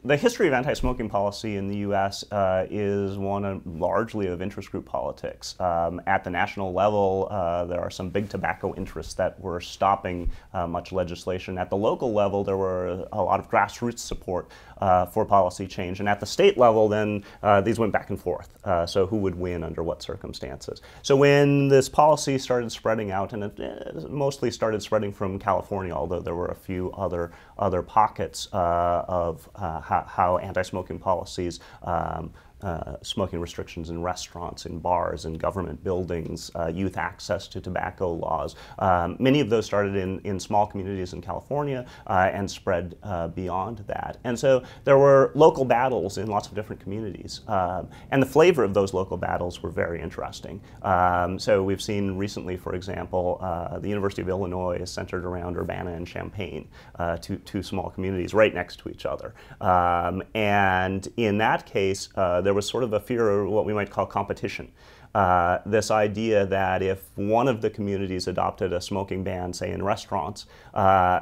The history of anti-smoking policy in the U.S. Is one largely of interest group politics. At the national level, there are some big tobacco interests that were stopping much legislation. At the local level, there were a lot of grassroots support for policy change. And at the state level, then these went back and forth. So who would win under what circumstances? So when this policy started spreading out, and it mostly started spreading from California, although there were a few other pockets of how anti-smoking policies, smoking restrictions in restaurants, in bars, in government buildings, youth access to tobacco laws. Many of those started in small communities in California and spread beyond that. And so there were local battles in lots of different communities. And the flavor of those local battles were very interesting. So we've seen recently, for example, the University of Illinois is centered around Urbana and Champaign, two small communities right next to each other. And in that case, there was sort of a fear of what we might call competition. This idea that if one of the communities adopted a smoking ban, say in restaurants,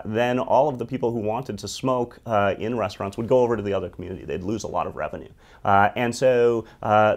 then all of the people who wanted to smoke in restaurants would go over to the other community. They'd lose a lot of revenue. And so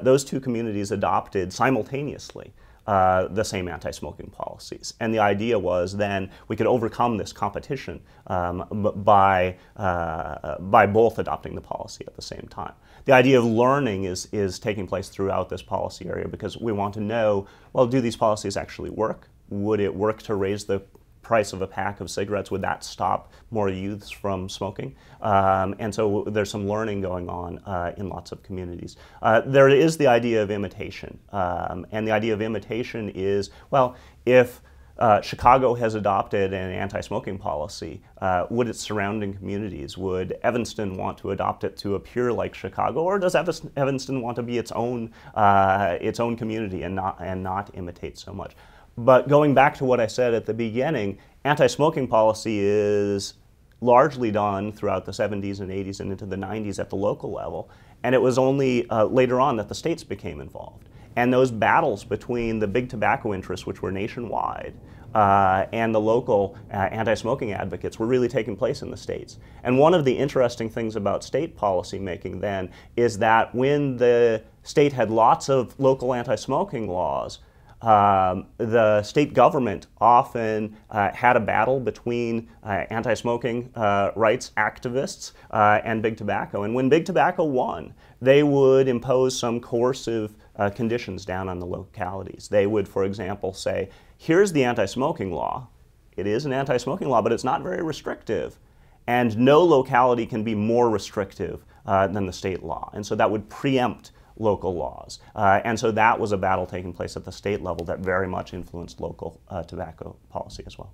those two communities adopted simultaneously the same anti-smoking policies. And the idea was then we could overcome this competition by both adopting the policy at the same time. The idea of learning is taking place throughout this policy area because we want to know, well, do these policies actually work? Would it work to raise the price of a pack of cigarettes? Would that stop more youths from smoking? And so there's some learning going on in lots of communities. There is the idea of imitation. And the idea of imitation is, well, if Chicago has adopted an anti-smoking policy, would its surrounding communities, would Evanston want to adopt it to appear like Chicago, or does Evanston want to be its own community and not imitate so much? But going back to what I said at the beginning, anti-smoking policy is largely done throughout the 70s and 80s and into the 90s at the local level, and it was only later on that the states became involved. And those battles between the big tobacco interests, which were nationwide, and the local anti-smoking advocates were really taking place in the states. And one of the interesting things about state policy making then is that when the state had lots of local anti-smoking laws, the state government often had a battle between anti-smoking rights activists and big tobacco. And when big tobacco won, they would impose some coercive conditions down on the localities. They would, for example, say, here's the anti-smoking law. It is an anti-smoking law, but it's not very restrictive. And no locality can be more restrictive than the state law. And so that would preempt local laws. And so that was a battle taking place at the state level that very much influenced local tobacco policy as well.